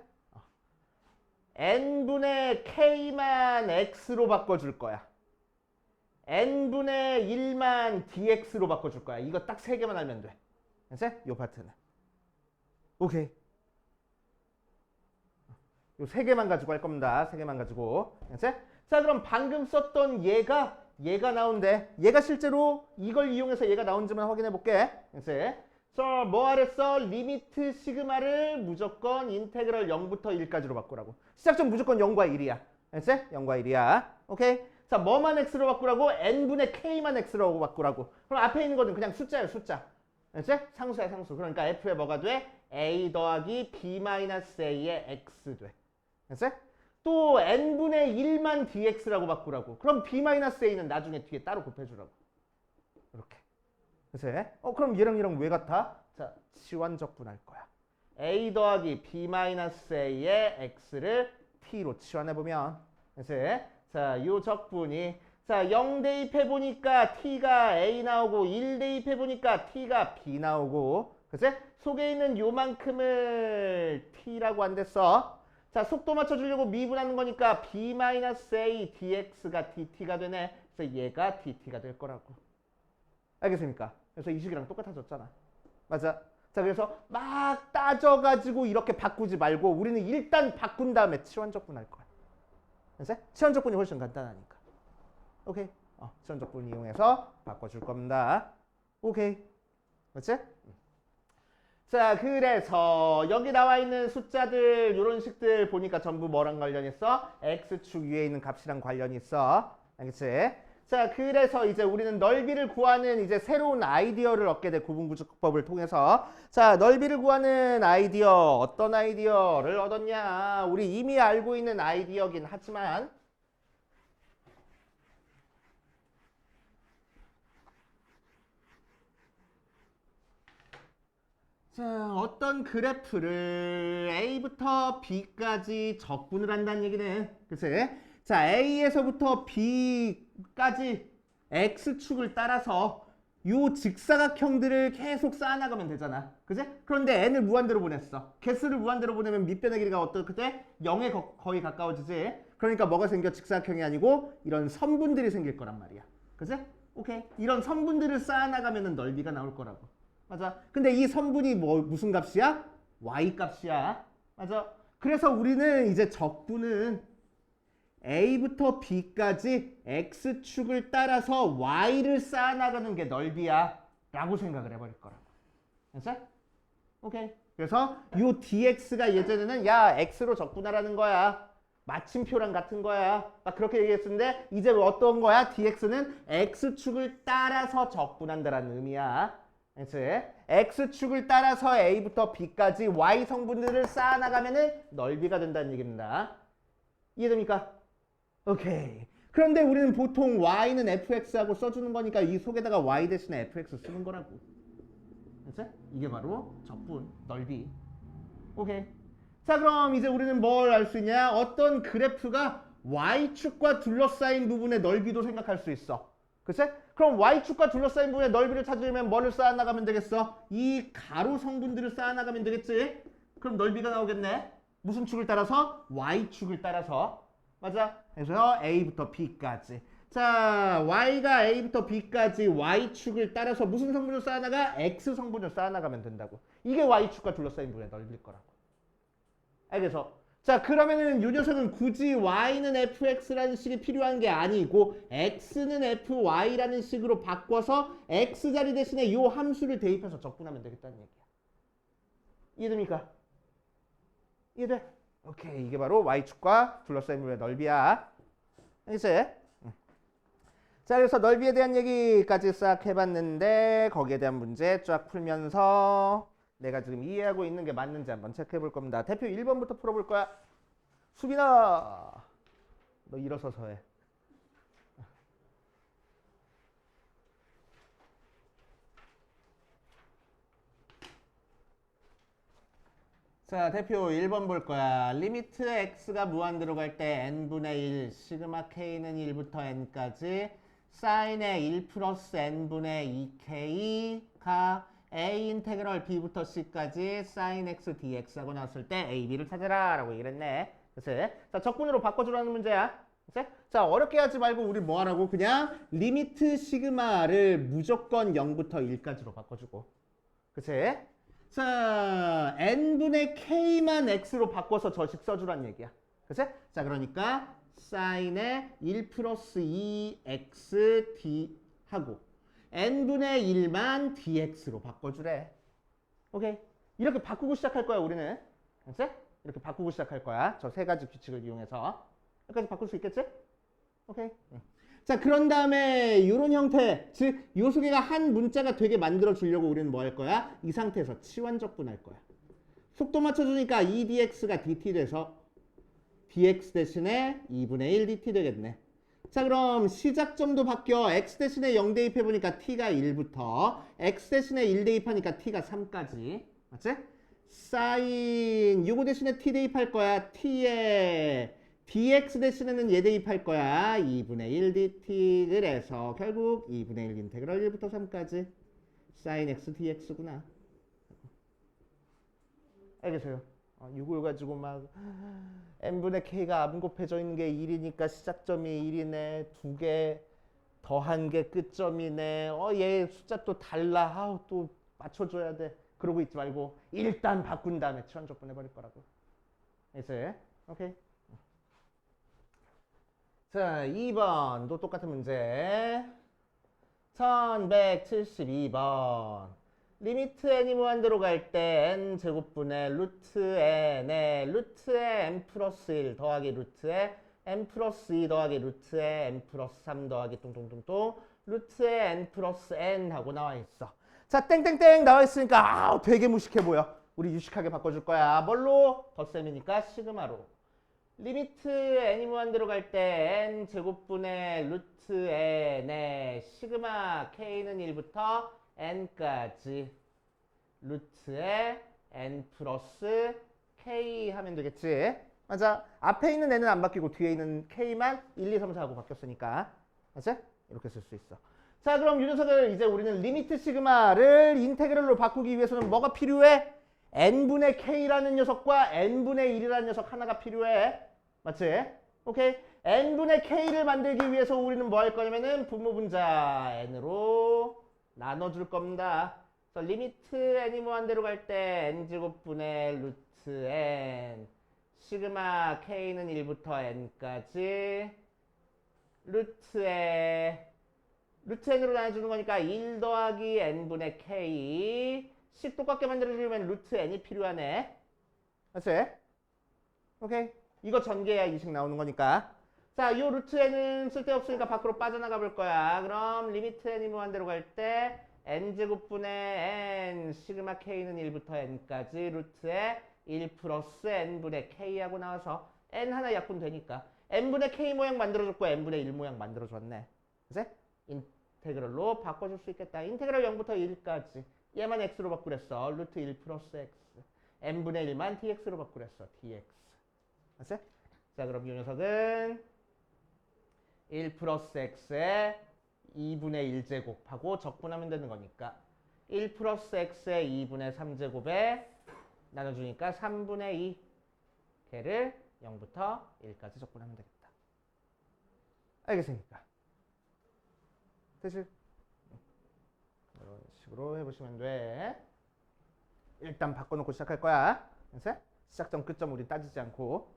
n분의 k만 x로 바꿔줄 거야. n분의 1만 dx로 바꿔줄 거야. 이거 딱 3개만 알면 돼. 알겠지? 요 파트는. 오케이. 요 3개만 가지고 할 겁니다. 3개만 가지고. 알겠지? 자, 그럼 방금 썼던 얘가 나온대. 얘가 실제로 이걸 이용해서 얘가 나온지만 확인해 볼게. 알겠지? 자, 뭐 하랬어? 리미트 시그마를 무조건 인테그럴 0부터 1까지로 바꾸라고. 시작점 무조건 0과 1이야. 알겠지? 0과 1이야. 오케이? 자, 뭐만 x로 바꾸라고? n분의 k만 x로 바꾸라고. 그럼 앞에 있는 거는 그냥 숫자예요, 숫자. 알겠지? 상수야, 상수. 그러니까 f에 뭐가 돼? a 더하기 b-a의 x 돼. 알겠지? 또 n분의 1만 dx라고 바꾸라고. 그럼 b-a는 나중에 뒤에 따로 곱해주라고. 이렇게. 그래서 그럼 얘랑 왜 같아? 자, 치환적분할 거야. a 더하기 b-a의 x를 t로 치환해보면. 그래서 자, 요 적분이 자, 0 대입해보니까 t가 a 나오고 1 대입해보니까 t가 b 나오고 그치? 속에 있는 요만큼을 t라고 한댔어. 자, 속도 맞춰주려고 미분하는 거니까 b-a dx가 dt가 되네. 그래서 얘가 dt가 될 거라고. 알겠습니까? 그래서 이 식이랑 똑같아졌잖아. 맞아. 자, 그래서 막 따져가지고 이렇게 바꾸지 말고 우리는 일단 바꾼 다음에 치환적분 할 거야. 알았어? 치환적분이 훨씬 간단하니까. 오케이. 치환적분 이용해서 바꿔줄 겁니다. 오케이. 맞지? 자, 그래서 여기 나와 있는 숫자들 이런 식들 보니까 전부 뭐랑 관련이 있어? x축 위에 있는 값이랑 관련이 있어. 알겠지? 자, 그래서 이제 우리는 넓이를 구하는 이제 새로운 아이디어를 얻게 돼. 구분구조법을 통해서. 자, 넓이를 구하는 아이디어. 어떤 아이디어를 얻었냐? 우리 이미 알고 있는 아이디어긴 하지만 자, 어떤 그래프를 A부터 B까지 적분을 한다는 얘기네. 그치? 자, A에서부터 B까지 X축을 따라서 요 직사각형들을 계속 쌓아나가면 되잖아. 그치? 그런데 N을 무한대로 보냈어. 개수를 무한대로 보내면 밑변의 길이가 어떻게 돼? 0에 거의 가까워지지? 그러니까 뭐가 생겨? 직사각형이 아니고 이런 선분들이 생길 거란 말이야. 그치? 오케이. 이런 선분들을 쌓아나가면 넓이가 나올 거라고. 맞아. 근데 이 선분이 무슨 값이야? y 값이야. 맞아. 그래서 우리는 이제 적분은 A부터 B까지 X축을 따라서 Y를 쌓아나가는 게 넓이야 라고 생각을 해버릴 거라고. 됐어? 오케이. 그래서 요 DX가 예전에는 야 X로 적분하라는 거야. 마침표랑 같은 거야. 막 그렇게 얘기했었는데 이제 어떤 거야? DX는 X축을 따라서 적분한다라는 의미야. 그치? X축을 따라서 A부터 B까지 Y 성분들을 쌓아나가면은 넓이가 된다는 얘기입니다. 이해됩니까? 오케이. 그런데 우리는 보통 Y는 fx하고 써주는 거니까 이 속에다가 Y 대신에 fx 쓰는 거라고. 그치? 이게 바로 적분, 넓이. 오케이. 자, 그럼 이제 우리는 뭘 알 수 있냐? 어떤 그래프가 Y축과 둘러싸인 부분의 넓이도 생각할 수 있어. 그치? 그럼 Y축과 둘러싸인 부분의 넓이를 찾으려면 뭐를 쌓아나가면 되겠어? 이 가로 성분들을 쌓아나가면 되겠지? 그럼 넓이가 나오겠네? 무슨 축을 따라서? Y축을 따라서. 맞아? 그래서 A부터 B까지. 자, Y가 A부터 B까지 Y축을 따라서 무슨 성분을 쌓아나가? X 성분을 쌓아나가면 된다고. 이게 Y축과 둘러싸인 부분의 넓이일 거라고. 알겠어? 자, 그러면은 이 녀석은 굳이 y는 fx라는 식이 필요한 게 아니고 x는 fy라는 식으로 바꿔서 x 자리 대신에 이 함수를 대입해서 적분하면 되겠다는 얘기야. 이해됩니까? 이해돼? 오케이. 이게 바로 y축과 둘러싸인 부분의 넓이야. 알겠지? 자, 그래서 넓이에 대한 얘기까지 싹 해봤는데 거기에 대한 문제 쫙 풀면서 내가 지금 이해하고 있는 게 맞는지 한번 체크해 볼 겁니다. 대표 1번부터 풀어볼 거야. 수빈아, 너 일어서서 해. 자, 대표 1번 볼 거야. 리미트 x가 무한대로 갈 때 n분의 1, 시그마 k는 1부터 n까지 사인의 1 플러스 n분의 2k가 a 인테그럴 b부터 c까지 sin x dx하고 나왔을 때 a, b를 찾아라 라고 얘기를 했네. 그래서 자, 적분으로 바꿔주라는 문제야. 그치? 자, 어렵게 하지 말고 우리 뭐 하라고? 그냥 리미트 시그마를 무조건 0부터 1까지로 바꿔주고. 그치? 자, n분의 k만 x로 바꿔서 저식 써주란 얘기야. 그치? 자, 그러니까 sin의 1 플러스 2x d 하고 n분의 1만 dx로 바꿔주래. 오케이. 이렇게 바꾸고 시작할 거야, 우리는. 알았지? 이렇게 바꾸고 시작할 거야. 저 세 가지 규칙을 이용해서. 여기까지 바꿀 수 있겠지? 오케이. 자, 그런 다음에 이런 형태, 즉 요 속에가 한 문자가 되게 만들어 주려고 우리는 뭐 할 거야? 이 상태에서 치환적분 할 거야. 속도 맞춰주니까 2dx가 dt 돼서 dx 대신에 2분의 1 dt 되겠네. 자, 그럼 시작점도 바뀌어. x 대신에 0 대입해보니까 t가 1부터 x 대신에 1 대입하니까 t가 3까지. 맞지? 사인 요거 대신에 t 대입할 거야. t에 dx 대신에는 얘 대입할 거야. 2분의 1 dt. 그래서 결국 2분의 1 인테그럴 1부터 3까지 사인 x dx구나. 알겠어요? 6을 가지고 막 n분의 k가 안 곱해져 있는 게 1이니까 시작점이 1이네. 2개 더한 게 끝점이네. 얘 숫자 또 달라. 또 맞춰줘야 돼. 그러고 있지 말고 일단 바꾼 다음에 치환적분 해버릴 거라고. 알겠어요? 오케이. 자, 2번도 똑같은 문제. 1172번. 리미트 n이 무한대로 갈 때 n 제곱분의 루트 n에 루트에 n 플러스 1 더하기 루트에 n 플러스 2 더하기 루트에 n 플러스 3 더하기 똥똥똥똥 루트에 n 플러스 n 하고 나와 있어. 자, 땡땡땡 나와 있으니까 되게 무식해 보여. 우리 유식하게 바꿔줄 거야. 뭘로? 덧셈이니까 시그마로. 리미트 n이 무한대로 갈 때 n 제곱분의 루트 n에 시그마 k는 1부터 n까지 루트에 n 플러스 k 하면 되겠지. 맞아. 앞에 있는 n은 안 바뀌고 뒤에 있는 k만 1, 2, 3, 4하고 바뀌었으니까. 맞지? 이렇게 쓸 수 있어. 자, 그럼 이 녀석을 이제 우리는 리미트 시그마를 인테그럴로 바꾸기 위해서는 뭐가 필요해? n분의 k라는 녀석과 n분의 1이라는 녀석 하나가 필요해. 맞지? 오케이. n분의 k를 만들기 위해서 우리는 뭐 할 거냐면은 분모분자 n으로 나눠줄 겁니다. 그래서 리미트 n이 무한대로 갈 때 n제곱분의 루트 n 시그마 k는 1부터 n까지 루트에 루트 n으로 나눠주는 거니까 1 더하기 n분의 k 식 똑같게 만들어주려면 루트 n이 필요하네. 맞지? 오케이. 이거 전개해야 이 식 나오는 거니까. 자, 이 루트 n은 쓸데없으니까 밖으로 빠져나가 볼 거야. 그럼 리미트 n이 무한대로 갈 때 n제곱분의 n 시그마 k는 1부터 n까지 루트에 1 플러스 n분의 k하고 나와서 n 하나 약분 되니까 n분의 k 모양 만들어줬고 n분의 1 모양 만들어줬네. 그치? 인테그럴로 바꿔줄 수 있겠다. 인테그럴 0부터 1까지 얘만 x로 바꾸랬어. 루트 1 플러스 x n분의 1만 dx로 바꾸랬어. dx. 맞지? 자, 그럼 이 녀석은 1 플러스 x에 2분의 1제곱하고 적분하면 되는 거니까 1 플러스 x에 2분의 3제곱에 나눠주니까 3분의 2 걔를 0부터 1까지 적분하면 되겠다. 알겠습니까? 되지? 이런 식으로 해보시면 돼. 일단 바꿔놓고 시작할 거야. 알았어? 시작점 끝점 우리 따지지 않고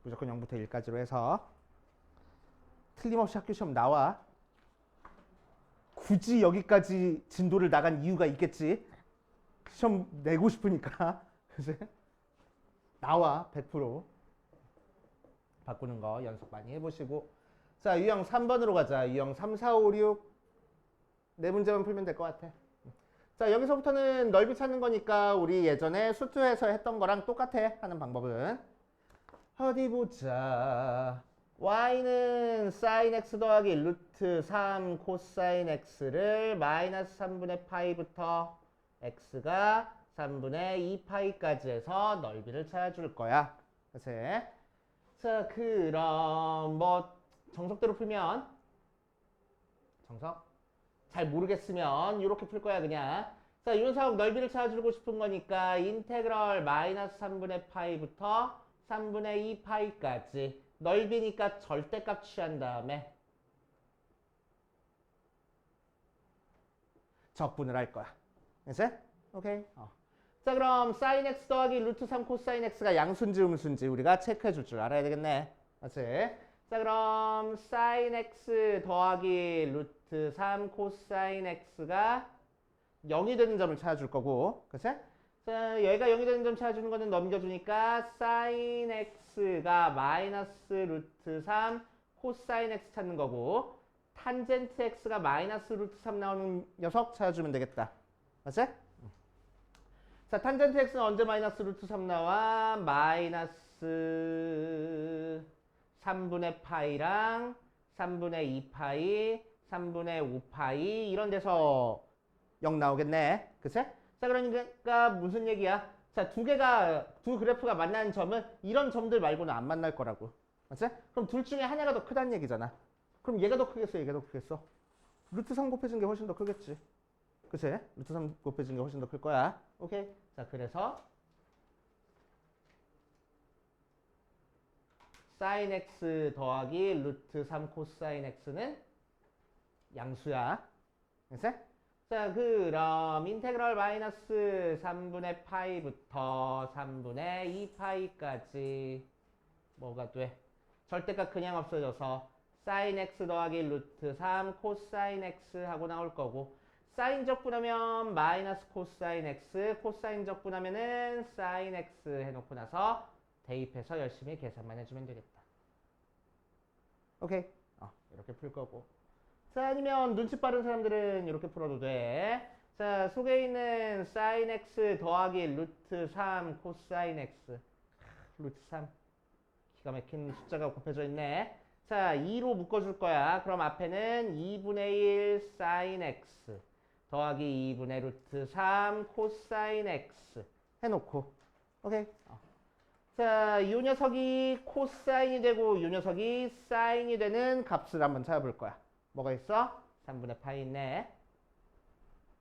무조건 0부터 1까지로 해서 틀림없이 학교 시험 나와. 굳이 여기까지 진도를 나간 이유가 있겠지. 시험 내고 싶으니까. 그치? 나와 100%. 바꾸는 거 연습 많이 해보시고. 자, 유형 3번으로 가자. 유형 3, 4, 5, 6 네 문제만 풀면 될 것 같아. 자, 여기서부터는 넓이 찾는 거니까 우리 예전에 수투에서 했던 거랑 똑같아. 하는 방법은. 어디 보자. y는 sin x 더하기 루트 3 코사인 x를 마이너스 3분의 파이부터 x가 3분의 2파이까지 해서 넓이를 찾아줄 거야. 그치? 자, 그럼 뭐 정석대로 풀면 정석? 잘 모르겠으면 이렇게 풀 거야 그냥. 자, 이 녀석 넓이를 찾아주고 싶은 거니까 인테그럴 마이너스 3분의 파이부터 3분의 2파이까지 넓이니까 절대값 취한 다음에 적분을 할 거야. 됐어? 오케이. 자, 그럼 sin x 더하기 루트 3 코사인 x가 양수인지 음수인지 우리가 체크해 줄 줄 알아야 되겠네. 맞지? 자, 그럼 sin x 더하기 루트 3 코사인 x가 0이 되는 점을 찾아줄 거고, 그치? 자, 얘가 0이 되는 점 찾아주는 거는 넘겨주니까 sin x가 마이너스 루트 3 코사인 x 찾는 거고 탄젠트 x가 마이너스 루트 3 나오는 녀석 찾아주면 되겠다. 맞지? 자, 탄젠트 x는 언제 마이너스 루트 3 나와? 마이너스 3분의 파이랑 3분의 2파이, 3분의 5파이 이런 데서 0 나오겠네. 그치? 자, 그러니까 무슨 얘기야? 자, 두 그래프가 만나는 점은 이런 점들 말고는 안 만날 거라고. 맞지? 그럼 둘 중에 하나가 더 크다는 얘기잖아. 그럼 얘가 더 크겠어? 얘가 더 크겠어? 루트 3 곱해진 게 훨씬 더 크겠지. 그치? 루트 3 곱해진 게 훨씬 더 클 거야. 오케이? 자, 그래서 sin x 더하기 루트 3 코사인 x는 양수야. 됐어? 자, 그럼 인테그럴 마이너스 3분의 파이부터 3분의 2파이까지 뭐가 돼? 절대값 그냥 없어져서 sin x 더하기 루트 3 코사인 x 하고 나올 거고, 사인 적분하면 마이너스 코사인 x, 코사인 적분하면은 sin x 해놓고 나서 대입해서 열심히 계산만 해주면 되겠다. 오케이? 이렇게 풀 거고. 자, 아니면 눈치 빠른 사람들은 이렇게 풀어도 돼. 자, 속에 있는 sin x 더하기 루트 3 코사인 x. 루트 3. 기가 막힌 숫자가 곱해져 있네. 자, 2로 묶어줄 거야. 그럼 앞에는 2분의 1 sin x 더하기 2분의 루트 3 코사인 x 해놓고. 오케이? 자, 요 녀석이 코사인이 되고 요 녀석이 사인이 되는 값을 한번 찾아볼 거야. 뭐가 있어? 3분의 파이 있네.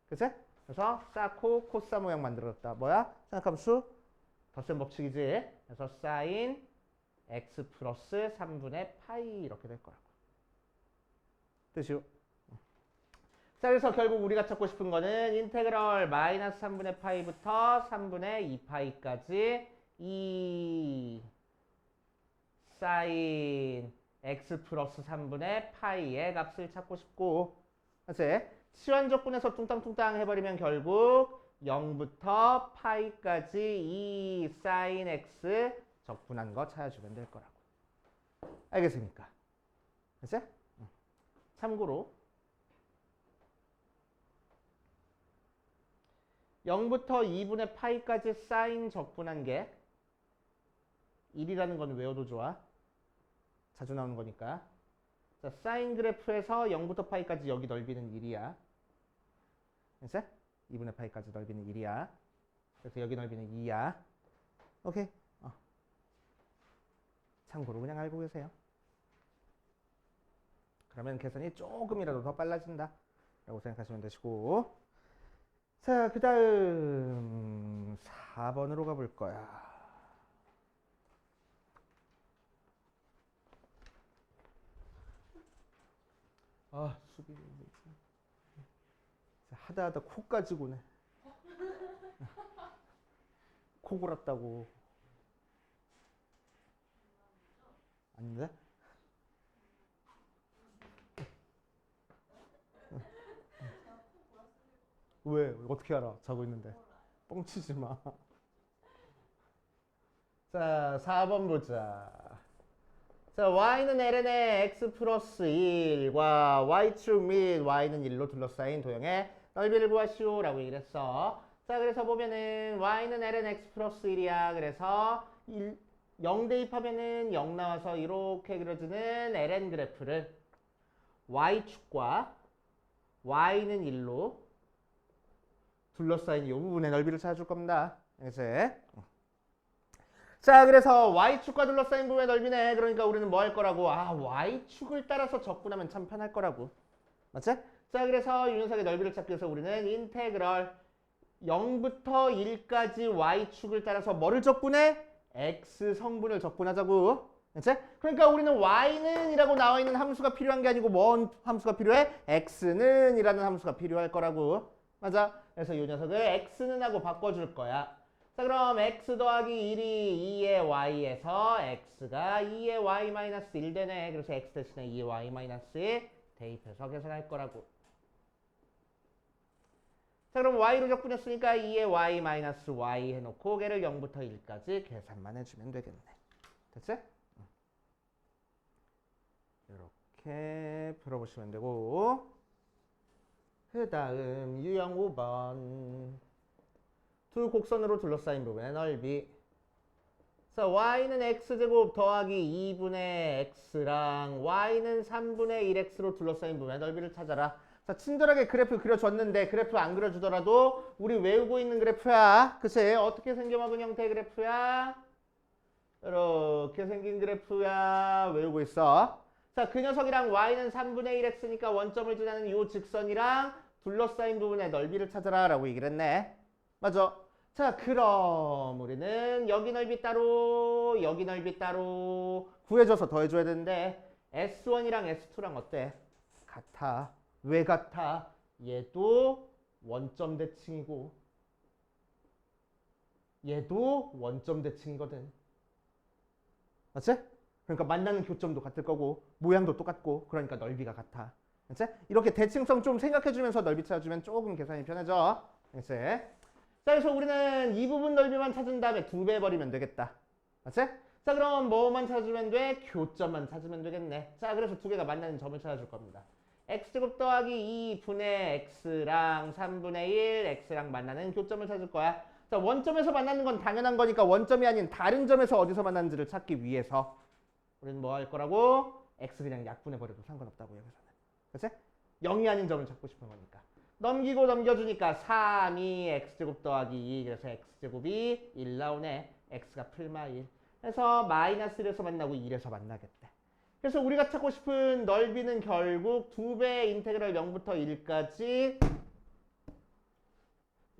그치? 그래서 사코 코사 모양 만들었다. 뭐야? 생각함수 덧셈 법칙이지. 그래서 사인 x 플러스 3분의 파이 이렇게 될 거라고. 뜻이요. 자, 그래서 결국 우리가 찾고 싶은 거는 인테그럴 마이너스 3분의 파이부터 3분의 2파이까지 이 사인 x 플러스 3분의 파이의 값을 찾고 싶고, 그치? 치환적분에서 뚱땅뚱땅 해버리면 결국 0부터 파이까지 이 사인 x 적분한 거 찾아주면 될 거라고. 알겠습니까? 그치? 참고로 0부터 2분의 파이까지 사인 적분한 게 1이라는 건 외워도 좋아. 자주 나오는 거니까. 자, 사인 그래프에서 0부터 파이까지 여기 넓이는 1이야. 됐어? 2분의 파이까지 넓이는 1이야. 그래서 여기 넓이는 2야. 오케이? 참고로 그냥 알고 계세요. 그러면 계산이 조금이라도 더 빨라진다 라고 생각하시면 되시고, 자, 그 다음 4번으로 가볼 거야. 수빈이 하다 코까지 고네. 코 골았다고. 아닌데? 왜? 어떻게 알아? 자고 있는데. 뻥치지 마. 자, 4번 보자. 자, y는 ln의 x 플러스 1과 y축 및 y는 1로 둘러싸인 도형의 넓이를 구하시오 라고 얘기를 했어. 자, 그래서 보면은 y는 ln x 플러스 1이야. 그래서 0 대입하면은 0 나와서 이렇게 그려지는 ln 그래프를 y축과 y는 1로 둘러싸인 이 부분의 넓이를 찾아줄 겁니다. 이제 자, 그래서 y축과 둘러싸인 부분의 넓이네. 그러니까 우리는 뭐 할 거라고? y축을 따라서 적분하면 참 편할 거라고. 맞지? 자, 그래서 이 녀석의 넓이를 찾기 위해서 우리는 인테그럴 0부터 1까지 y축을 따라서 뭐를 적분해? x 성분을 적분하자고. 맞지? 그러니까 우리는 y는 이라고 나와 있는 함수가 필요한 게 아니고 뭔 함수가 필요해? x는 이라는 함수가 필요할 거라고. 맞아? 그래서 이 녀석을 x는 하고 바꿔줄 거야. 자, 그럼 x 더하기 1이 2의 y에서 x가 2의 y 마이너스 1 되네. 그래서 x 대신에 2의 y 마이너스 1 대입해서 계산할 거라고. 자, 그럼 y로 적분했으니까 2의 y 마이너스 y 해놓고 걔를 0부터 1까지 계산만 해주면 되겠네. 됐지? 이렇게 풀어보시면 되고, 그 다음 유형 5번 두 곡선으로 둘러싸인 부분의 넓이. 자, y는 x제곱 더하기 2분의 x랑 y는 3분의 1x로 둘러싸인 부분의 넓이를 찾아라. 자, 친절하게 그래프 그려줬는데 그래프 안 그려주더라도 우리 외우고 있는 그래프야. 그치? 어떻게 생겨먹은 형태의 그래프야? 이렇게 생긴 그래프야. 외우고 있어. 자, 그 녀석이랑 y는 3분의 1x니까 원점을 지나는 이 직선이랑 둘러싸인 부분의 넓이를 찾아라 라고 얘기를 했네. 맞아. 자, 그럼 우리는 여기 넓이 따로, 여기 넓이 따로 구해줘서 더해줘야 되는데 S1이랑 S2랑 어때? 같아. 왜 같아? 얘도 원점 대칭이고 얘도 원점 대칭이거든. 맞지? 그러니까 만나는 교점도 같을 거고 모양도 똑같고 그러니까 넓이가 같아. 맞지? 이렇게 대칭성 좀 생각해주면서 넓이 찾아주면 조금 계산이 편해져. 맞지? 자, 그래서 우리는 이 부분 넓이만 찾은 다음에 2배 버리면 되겠다. 맞지? 자, 그럼 뭐만 찾으면 돼? 교점만 찾으면 되겠네. 자, 그래서 두 개가 만나는 점을 찾아줄 겁니다. x제곱 더하기 2분의 x랑 3분의 1 x랑 만나는 교점을 찾을 거야. 자, 원점에서 만나는 건 당연한 거니까 원점이 아닌 다른 점에서 어디서 만나는지를 찾기 위해서 우리는 뭐 할 거라고? x 그냥 약분해버려도 상관없다고 여기서는. 그치? 0이 아닌 점을 찾고 싶은 거니까. 넘기고 넘겨주니까 3이 x제곱 더하기 2 그래서 x제곱이 1 나오네. x가 풀마 1. 그래서 마이너스 1에서 만나고 1에서 만나겠대. 그래서 우리가 찾고 싶은 넓이는 결국 2배의 인테그랄 0부터 1까지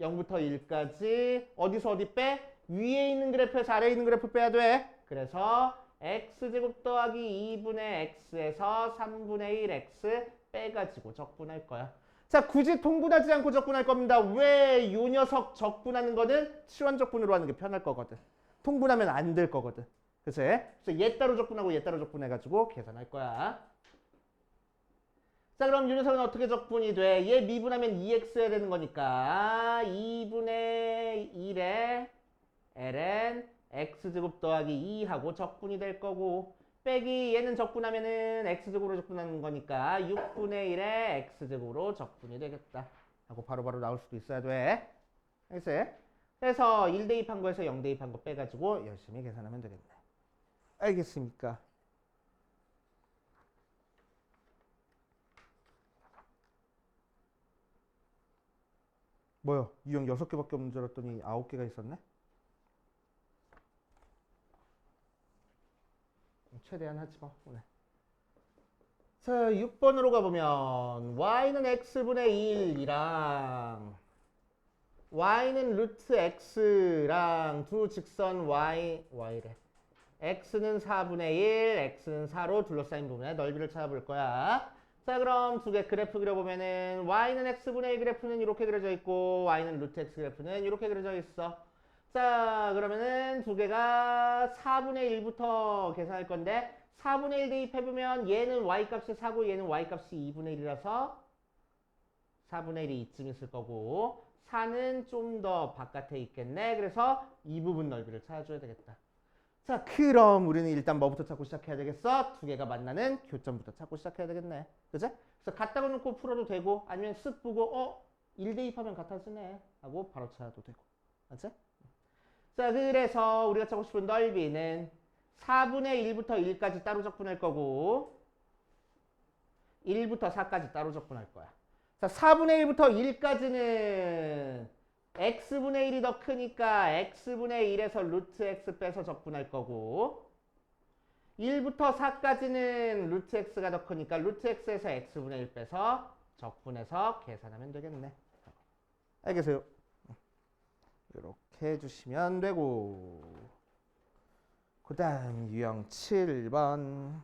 0부터 1까지 어디서 어디 빼? 위에 있는 그래프에서 아래에 있는 그래프 빼야 돼. 그래서 x제곱 더하기 2분의 x에서 3분의 1 x 빼가지고 적분할 거야. 자, 굳이 통분하지 않고 적분할 겁니다. 왜 이 녀석 적분하는 거는 치환적분으로 하는 게 편할 거거든. 통분하면 안 될 거거든. 그치? 그래서 얘 따로 적분하고 얘 따로 적분해가지고 계산할 거야. 자, 그럼 이 녀석은 어떻게 적분이 돼? 얘 미분하면 2x 해야 되는 거니까 2분의 1에 ln x제곱 더하기 2하고 적분이 될 거고 빼기 얘는 적분하면은 x제곱으로 적분하는 거니까 6분의 1에 x제곱으로 적분이 되겠다 하고 바로바로 나올 수도 있어야 돼. 알겠어요? 그래서 1 대입한 거에서 0 대입한 거 빼가지고 열심히 계산하면 되겠네. 알겠습니까? 뭐야? 유형 6개밖에 없는 줄 알았더니 9개가 있었네? 최대한 하지 뭐. 오늘. 자, 6번으로 가보면 y는 x분의 1이랑 y는 루트 x랑 두 직선 y래. x는 4분의 1, x는 4로 둘러싸인 부분의 넓이를 찾아볼 거야. 자, 그럼 두 개 그래프 그려보면은 y는 x분의 1 그래프는 이렇게 그려져 있고 y는 루트 x 그래프는 이렇게 그려져 있어. 자, 그러면은 두 개가 4분의 1부터 계산할 건데 4분의 1 대입해보면 얘는 y값이 4고 얘는 y값이 2분의 1이라서 4분의 1이 이쯤 있을 거고 4는 좀 더 바깥에 있겠네. 그래서 이 부분 넓이를 찾아줘야 되겠다. 자, 그럼 우리는 일단 뭐부터 찾고 시작해야 되겠어? 두 개가 만나는 교점부터 찾고 시작해야 되겠네. 그치? 그래서 갖다가 놓고 풀어도 되고 아니면 쓱 보고 1 대입하면 같아지네 하고 바로 찾아도 되고. 맞지? 자, 그래서 우리가 찾고 싶은 넓이는 4분의 1부터 1까지 따로 적분할 거고 1부터 4까지 따로 적분할 거야. 자, 4분의 1부터 1까지는 x분의 1이 더 크니까 x분의 1에서 루트 x 빼서 적분할 거고 1부터 4까지는 루트 x가 더 크니까 루트 x에서 x분의 1 빼서 적분해서 계산하면 되겠네. 알겠어요? 이렇게 해주시면 되고 그 다음 유형 7번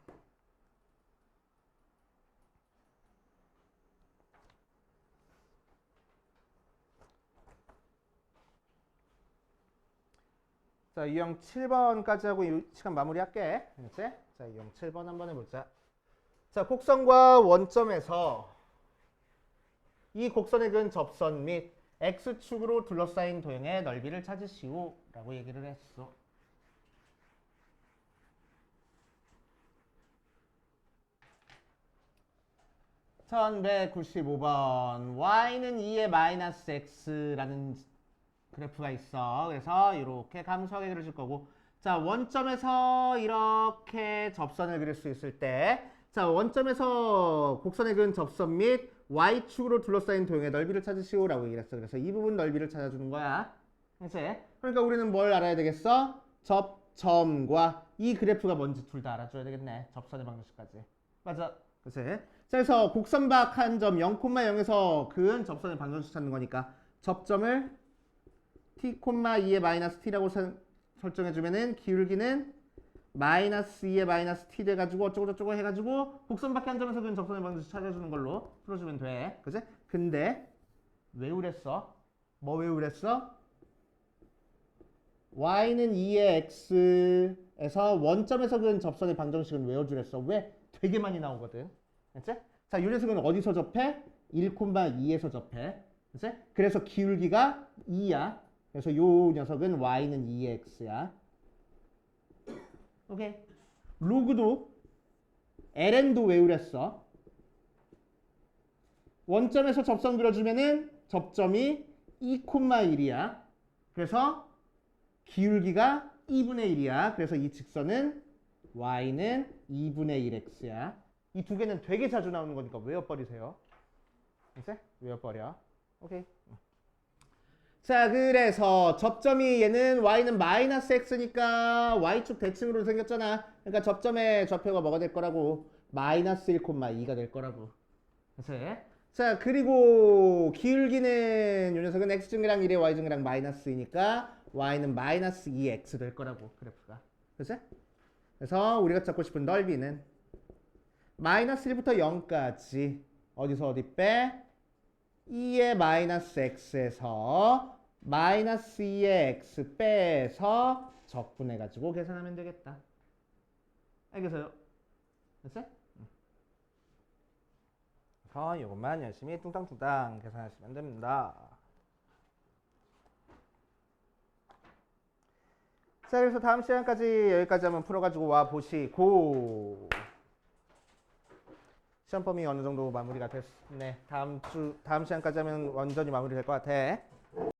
자, 유형 7번까지 하고 이 시간 마무리할게. 그렇지? 자, 유형 7번 한번 해보자. 자, 곡선과 원점에서 이 곡선의 근 접선 및 x축으로 둘러싸인 도형의 넓이를 찾으시오 라고 얘기를 했어. (1195번) y는 2의 마이너스 x라는 그래프가 있어. 그래서 이렇게 감소하게 그려줄 거고 자, 원점에서 이렇게 접선을 그릴 수 있을 때 자, 원점에서 곡선의 근 접선 및 y축으로 둘러싸인 도형의 넓이를 찾으시오 라고 얘기했어. 그래서 이 부분 넓이를 찾아주는 거야. 그치? 그러니까 우리는 뭘 알아야 되겠어? 접점과 이 그래프가 뭔지 둘 다 알아줘야 되겠네. 접선의 방정식까지. 맞아. 그치? 자, 그래서 곡선박 한 점 0,0에서 근 접선의 방정식 찾는 거니까 접점을 t, 2의 마이너스 t라고 설정해주면은 기울기는 마이너스 2의 마이너스 t 돼가지고 어쩌고저쩌고 해가지고 곡선밖에 한 점에서 그은 접선의 방정식 찾아주는 걸로 풀어주면 돼. 그치? 근데 외우랬어? 뭐 외우랬어? y는 2의 x에서 원점에서 그은 접선의 방정식은 외워주랬어. 왜? 되게 많이 나오거든. 그치? 자, 이 녀석은 어디서 접해? 1,2에서 접해. 그치? 그래서 기울기가 2야. 그래서 요 녀석은 y는 2의 x야. 오케이. 로그도 ln도 외우랬어. 원점에서 접선 그려주면은 접점이 2,1이야. 그래서 기울기가 2분의 1이야. 그래서 이 직선은 y는 2분의 1x야. 이 두 개는 되게 자주 나오는 거니까 외워버리세요. 이제 외워버려. 오케이. 자, 그래서 접점이 얘는 y는 마이너스 x니까 y축 대칭으로 생겼잖아. 그러니까 접점의 좌표가 뭐가 될 거라고? 마이너스 1,2가 될 거라고. 그래서 자, 그리고 기울기는 요 녀석은 x증이랑 1의 y증이랑 마이너스이니까 y는 마이너스 2x 될 거라고, 그래프가. 그치? 그래서 우리가 찾고 싶은 넓이는 마이너스 1부터 0까지 어디서 어디 빼? 2의 마이너스 x에서 마이너스 2의 x 빼서 적분해가지고 계산하면 되겠다. 알겠어요? 됐어요? 그래서 이것만 열심히 뚱땅뚱땅 계산하시면 됩니다. 자, 그래서 다음 시간까지 여기까지 한번 풀어가지고 와 보시고 시험 범위 어느 정도 마무리가 됐네. 다음 시간까지 하면 완전히 마무리될 것 같아.